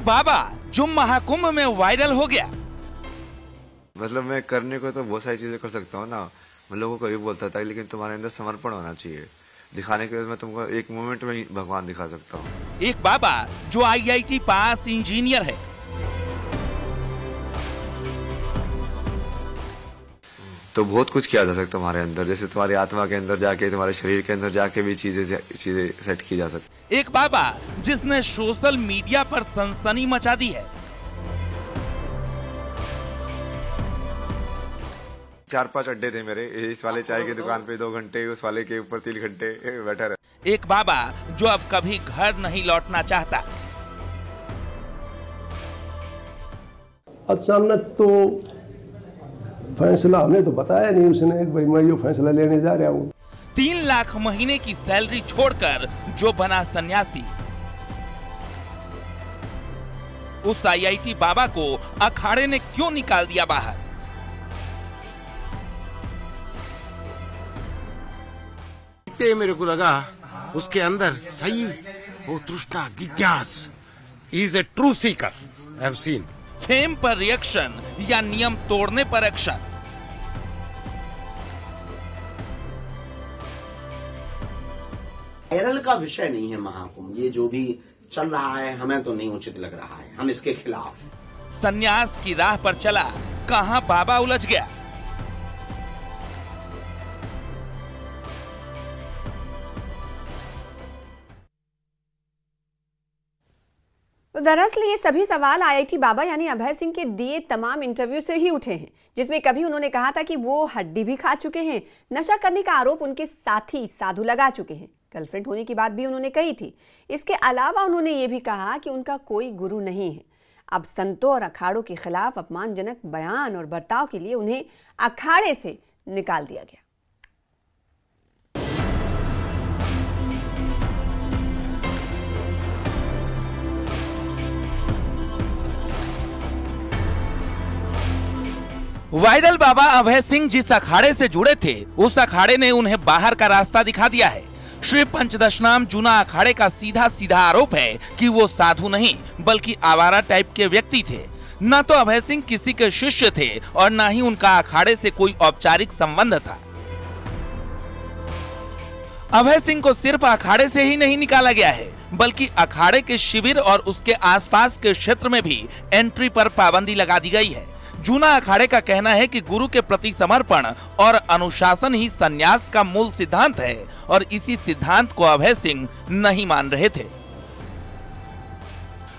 बाबा जो महाकुंभ में वायरल हो गया। मतलब मैं करने को तो बहुत सारी चीजें कर सकता हूँ ना, मैं लोगों को ये बोलता था, लेकिन तुम्हारे अंदर समर्पण होना चाहिए। दिखाने के बाद मैं तुमको एक मोमेंट में ही भगवान दिखा सकता हूँ। एक बाबा जो IIT पास इंजीनियर है। तो बहुत कुछ किया जा सकता है तुम्हारे अंदर, जैसे तुम्हारी आत्मा के अंदर जाके, तुम्हारे शरीर के अंदर जाके भी चीजें सेट की जा सकती। एक बाबा जिसने सोशल मीडिया पर सनसनी मचा दी है। 4-5 अड्डे थे मेरे, इस वाले चाय की दुकान पे 2 घंटे, उस वाले के ऊपर 3 घंटे बैठा रहा। एक बाबा जो अब कभी घर नहीं लौटना चाहता। अचानक तो फैसला हमें तो बताया नहीं उसने, भाई मैं ये फैसला लेने जा रहा हूँ। 3 लाख महीने की सैलरी छोड़कर जो बना सन्यासी। उस IIT बाबा को अखाड़े ने क्यों निकाल दिया बाहर? मेरे को लगा उसके अंदर सही वो तृष्णा, जिज्ञास, is a true seeker. I have seen. Fame पर रिएक्शन या नियम तोड़ने पर एक्शन। वायरल का विषय नहीं है महाकुंभ, ये जो भी चल रहा है हमें तो नहीं उचित लग रहा है, हम इसके खिलाफ हैं। सन्यास की राह पर चला, कहां बाबा उलझ गया। तो दरअसल ये सभी सवाल IIT बाबा यानी अभय सिंह के दिए तमाम इंटरव्यू से ही उठे हैं, जिसमें कभी उन्होंने कहा था कि वो हड्डी भी खा चुके हैं, नशा करने का आरोप उनके साथी साधु लगा चुके हैं, गर्लफ्रेंड होने की बात भी उन्होंने कही थी। इसके अलावा उन्होंने ये भी कहा कि उनका कोई गुरु नहीं है। अब संतों और अखाड़ों के खिलाफ अपमानजनक बयान और बर्ताव के लिए उन्हें अखाड़े से निकाल दिया गया। वायरल बाबा अभय सिंह जिस अखाड़े से जुड़े थे, उस अखाड़े ने उन्हें बाहर का रास्ता दिखा दिया है। श्री पंचदशनाम जूना अखाड़े का सीधा सीधा आरोप है कि वो साधु नहीं बल्कि आवारा टाइप के व्यक्ति थे। न तो अभय सिंह किसी के शिष्य थे और न ही उनका अखाड़े से कोई औपचारिक संबंध था। अभय सिंह को सिर्फ अखाड़े से ही नहीं निकाला गया है, बल्कि अखाड़े के शिविर और उसके आसपास के क्षेत्र में भी एंट्री पर पाबंदी लगा दी गई है। जूना अखाड़े का कहना है कि गुरु के प्रति समर्पण और अनुशासन ही सन्यास का मूल सिद्धांत है और इसी सिद्धांत को अभय सिंह नहीं मान रहे थे।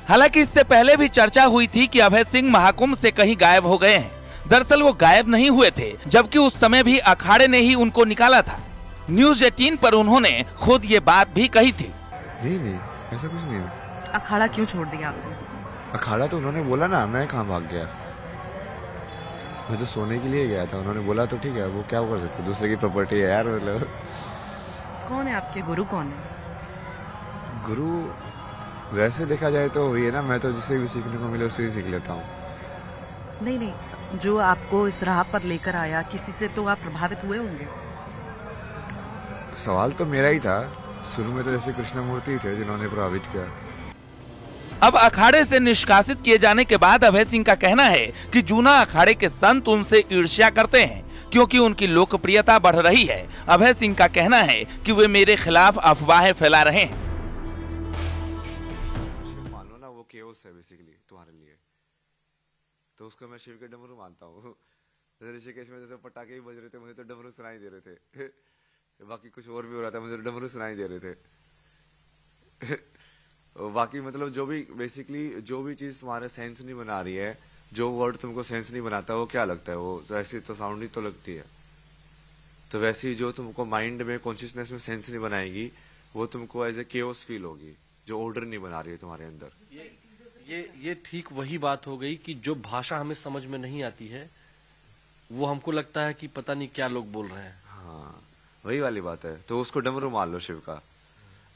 हालांकि इससे पहले भी चर्चा हुई थी कि अभय सिंह महाकुंभ से कहीं गायब हो गए हैं। दरअसल वो गायब नहीं हुए थे, जबकि उस समय भी अखाड़े ने ही उनको निकाला था। न्यूज़ 18 पर उन्होंने खुद ये बात भी कही थी। नहीं, ऐसा कुछ नहीं। अखाड़ा क्यों छोड़ दिया आपने? अखाड़ा तो उन्होंने बोला ना, मैं कहाँ भाग गया, मैं तो सोने के लिए गया था। उन्होंने बोला तो ठीक है, वो क्या कर सकते, दूसरे की प्रॉपर्टी है यार। मतलब कौन है आपके गुरु? कौन है गुरु? वैसे देखा जाए तो वही है ना, मैं तो जिससे भी सीखने को मिले उससे ही सीख लेता हूँ। नहीं, जो आपको इस राह पर लेकर आया, किसी से तो आप प्रभावित हुए होंगे। सवाल तो मेरा ही था शुरू में, तो जैसे कृष्णमूर्ति थे जिन्होंने प्रभावित किया। अब अखाड़े से निष्कासित किए जाने के बाद अभय सिंह का कहना है कि जूना अखाड़े के संत उनसे ईर्ष्या करते हैं क्योंकि उनकी लोकप्रियता बढ़ रही है। अभय सिंह का कहना है कि वे मेरे खिलाफ अफवाहें फैला रहे हैं। मान लो ना, वो केओस है बेसिकली तुम्हारे लिए, तो उसको मैं शिव के डमरू मानता हूँ। ऋषिकेश में जैसे पटाखे ही बज रहे थे, मुझे तो डमरू सुनाई दे रहे थे। बाकी कुछ और भी हो रहा था, मुझे तो डमरू सुनाई दे रहे थे। बाकी मतलब जो भी बेसिकली जो भी चीज तुम्हारे सेंस नहीं बना रही है, जो वर्ड तुमको सेंस नहीं बनाता, वो क्या लगता है, वो ऐसी तो साउंड ही तो लगती है। तो वैसे ही जो तुमको माइंड में कॉन्शियसनेस में सेंस नहीं बनाएगी, वो तुमको एज ए केओस फील होगी, जो ऑर्डर नहीं बना रही है तुम्हारे अंदर। ये ठीक वही बात हो गई कि जो भाषा हमें समझ में नहीं आती है, वो हमको लगता है कि पता नहीं क्या लोग बोल रहे हैं। हाँ, वही वाली बात है। तो उसको डमरू मान लो शिव का।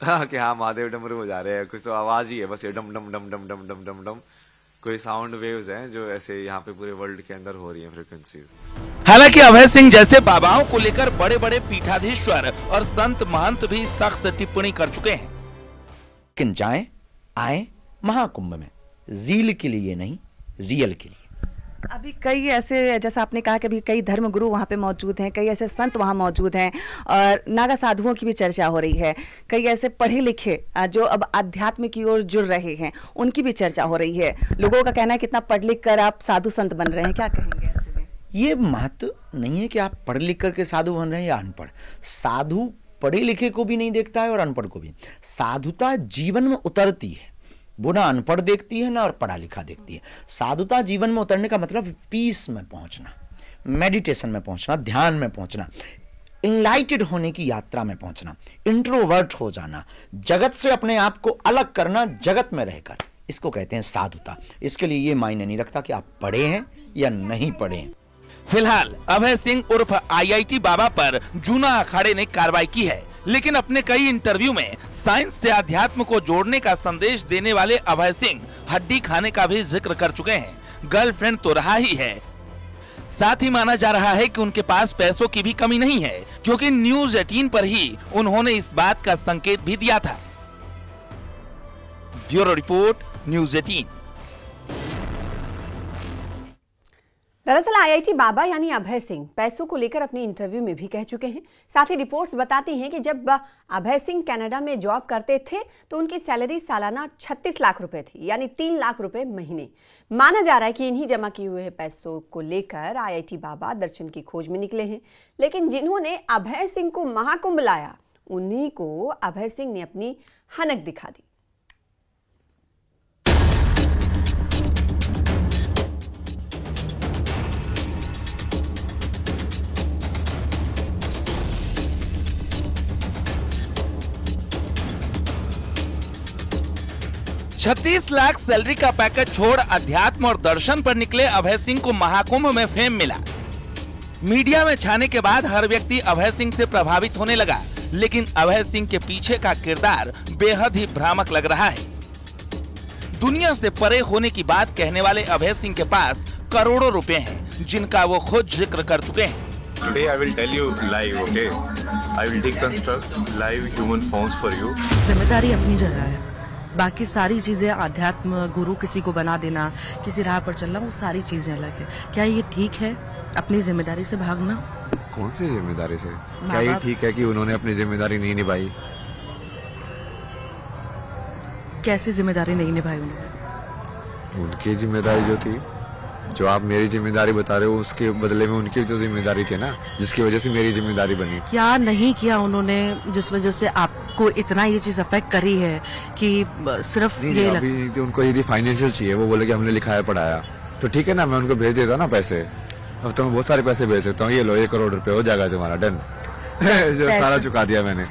हाँ कि हाँ महादेव डमरू बजा रहे हैं, कुछ तो आवाज ही है बस, ये डम डम डम डम डम डम डम डम, कोई साउंड वेव्स हैं जो ऐसे यहाँ पे पूरे वर्ल्ड के अंदर हो रही हैं, फ्रीक्वेंसीज। हालांकि अभय सिंह जैसे बाबाओं को लेकर बड़े बड़े पीठाधीश्वर और संत महंत भी सख्त टिप्पणी कर चुके हैं। लेकिन जाएं आए महाकुंभ में रील के लिए नहीं, रियल के लिए। अभी कई ऐसे, जैसा आपने कहा कि अभी कई धर्म गुरु वहाँ पे मौजूद हैं, कई ऐसे संत वहाँ मौजूद हैं और नागा साधुओं की भी चर्चा हो रही है। कई ऐसे पढ़े लिखे जो अब आध्यात्म की ओर जुड़ रहे हैं, उनकी भी चर्चा हो रही है। लोगों का कहना है कितना पढ़ लिख कर आप साधु संत बन रहे हैं, क्या कहेंगे ऐसे में? ये महत्व नहीं है कि आप पढ़ लिख करके साधु बन रहे हैं या अनपढ़। साधु पढ़े लिखे को भी नहीं देखता है और अनपढ़ को भी। साधुता जीवन में उतरती है, वो ना अनपढ़ देखती है ना और पढ़ा लिखा देखती है। साधुता जीवन में उतरने का मतलब पीस में पहुंचना, मेडिटेशन में पहुंचना, ध्यान में पहुंचना, इनलाइटेड होने की यात्रा में पहुंचना, इंट्रोवर्ट हो जाना, जगत से अपने आप को अलग करना, जगत में रहकर, इसको कहते हैं साधुता। इसके लिए ये मायने नहीं रखता कि आप पढ़े हैं या नहीं पढ़े हैं। फिलहाल अभय सिंह उर्फ IIT बाबा पर जूना अखाड़े ने कार्रवाई की है, लेकिन अपने कई इंटरव्यू में साइंस से अध्यात्म को जोड़ने का संदेश देने वाले अभय सिंह हड्डी खाने का भी जिक्र कर चुके हैं। गर्लफ्रेंड तो रहा ही है, साथ ही माना जा रहा है कि उनके पास पैसों की भी कमी नहीं है, क्योंकि न्यूज 18 पर ही उन्होंने इस बात का संकेत भी दिया था। Bureau report, news 18। दरअसल IIT बाबा यानी अभय सिंह पैसों को लेकर अपने इंटरव्यू में भी कह चुके हैं। साथ ही रिपोर्ट्स बताती हैं कि जब अभय सिंह कनाडा में जॉब करते थे तो उनकी सैलरी सालाना 36 लाख रुपए थी, यानी 3 लाख रुपए महीने। माना जा रहा है कि इन्हीं जमा किए हुए पैसों को लेकर IIT बाबा दर्शन की खोज में निकले हैं, लेकिन जिन्होंने अभय सिंह को महाकुंभ लाया, उन्हीं को अभय सिंह ने अपनी हनक दिखा दी। 36 लाख सैलरी का पैकेज छोड़ अध्यात्म और दर्शन पर निकले अभय सिंह को महाकुंभ में फेम मिला। मीडिया में छाने के बाद हर व्यक्ति अभय सिंह से प्रभावित होने लगा, लेकिन अभय सिंह के पीछे का किरदार बेहद ही भ्रामक लग रहा है। दुनिया से परे होने की बात कहने वाले अभय सिंह के पास करोड़ों रुपए हैं, जिनका वो खुद जिक्र कर चुके हैं। Today I will tell you live, okay? I will deconstruct live human forms for you. जिम्मेदारी अपनी जगह है, बाकी सारी चीजें अध्यात्म गुरु किसी को बना देना, किसी राह पर चलना, वो सारी चीजें अलग है। क्या ये ठीक है अपनी जिम्मेदारी से भागना? कौन सी जिम्मेदारी से? क्या ये ठीक है कि उन्होंने अपनी जिम्मेदारी नहीं निभाई? कैसी जिम्मेदारी नहीं निभाई उन्होंने? उनकी जिम्मेदारी जो थी, जो आप मेरी जिम्मेदारी बता रहे हो, उसके बदले में उनकी जो जिम्मेदारी थी ना, जिसकी वजह से मेरी जिम्मेदारी बनी। क्या नहीं किया उन्होंने जिस वजह से आपको इतना ये चीज अफेक्ट करी है कि सिर्फ ये अभी तो उनको यदि फाइनेंशियल चाहिए, वो बोले कि हमने लिखाया पढ़ाया, तो ठीक है ना, मैं उनको भेज देता ना पैसे। अब तो मैं बहुत सारे पैसे भेज सकता हूँ, ये लो 1 करोड़ रुपए हो जाएगा तुम्हारा, डन। जो सारा चुका दिया मैंने।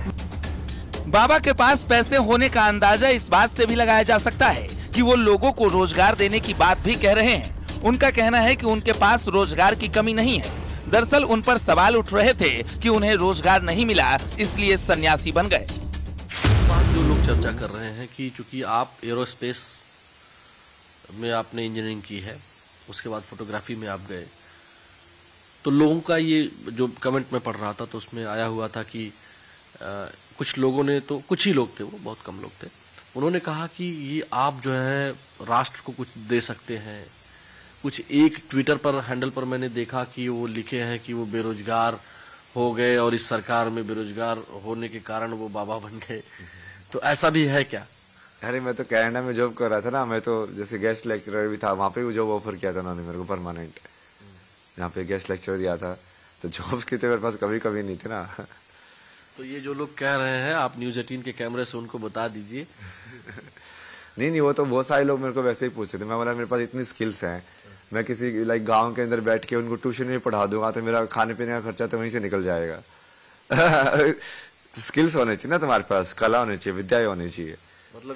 बाबा के पास पैसे होने का अंदाजा इस बात से भी लगाया जा सकता है कि वो लोगों को रोजगार देने की बात भी कह रहे हैं। उनका कहना है कि उनके पास रोजगार की कमी नहीं है। दरअसल उन पर सवाल उठ रहे थे कि उन्हें रोजगार नहीं मिला, इसलिए सन्यासी बन गए। बात जो लोग चर्चा कर रहे हैं कि चूंकि आप एरोस्पेस में आपने इंजीनियरिंग की है, उसके बाद फोटोग्राफी में आप गए, तो लोगों का ये जो कमेंट में पढ़ रहा था तो उसमें आया हुआ था कि कुछ लोगों ने, तो कुछ ही लोग थे, वो बहुत कम लोग थे, उन्होंने कहा कि ये आप जो है राष्ट्र को कुछ दे सकते हैं। कुछ एक ट्विटर पर हैंडल पर मैंने देखा कि वो लिखे हैं कि वो बेरोजगार हो गए और इस सरकार में बेरोजगार होने के कारण वो बाबा बन गए, तो ऐसा भी है क्या? अरे मैं तो कनाडा में जॉब कर रहा था ना, मैं तो जैसे गेस्ट लेक्चरर भी था, वहाँ पे जॉब ऑफर किया था उन्होंने मेरे को परमानेंट, यहाँ पे गेस्ट लेक्चर दिया था, तो जॉब्स की तो मेरे पास कभी कभी नहीं थी ना। तो ये जो लोग कह रहे हैं, आप न्यूज 18 के कैमरे से उनको बता दीजिए। नहीं, वो तो बहुत सारे लोग मेरे को वैसे ही पूछते थे। मैं बोला मेरे पास इतनी स्किल्स हैं, मैं किसी लाइक गांव के अंदर बैठ के उनको ट्यूशन में पढ़ा दूंगा तो मेरा खाने पीने का खर्चा तो वहीं से निकल जाएगा। तो स्किल्स होने चाहिए ना तुम्हारे पास, कला होनी चाहिए, विद्या होनी चाहिए। मतलब